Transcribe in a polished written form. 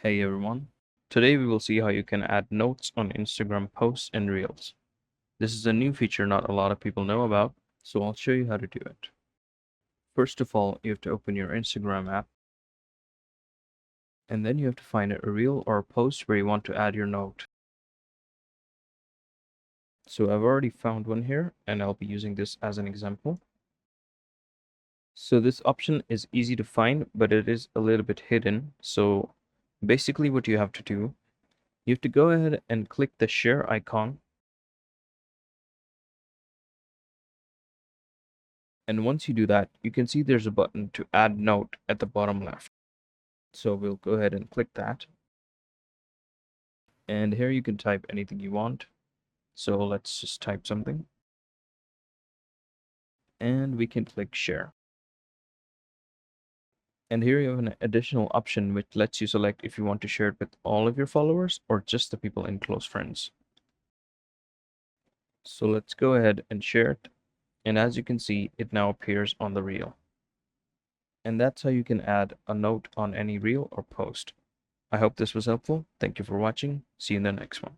Hey everyone. Today we will see how you can add notes on Instagram posts and Reels. This is a new feature not a lot of people know about, so I'll show you how to do it. First of all, you have to open your Instagram app, and then you have to find a reel or a post where you want to add your note. So I've already found one here, and I'll be using this as an example. So this option is easy to find, but it is a little bit hidden. So basically what you have to do, you have to go ahead and click the share icon. And once you do that, you can see there's a button to add note at the bottom left. So we'll go ahead and click that. And here you can type anything you want. So let's just type something. And we can click share. And here you have an additional option which lets you select if you want to share it with all of your followers or just the people in close friends. So let's go ahead and share it. And as you can see, it now appears on the reel. And that's how you can add a note on any reel or post. I hope this was helpful. Thank you for watching. See you in the next one.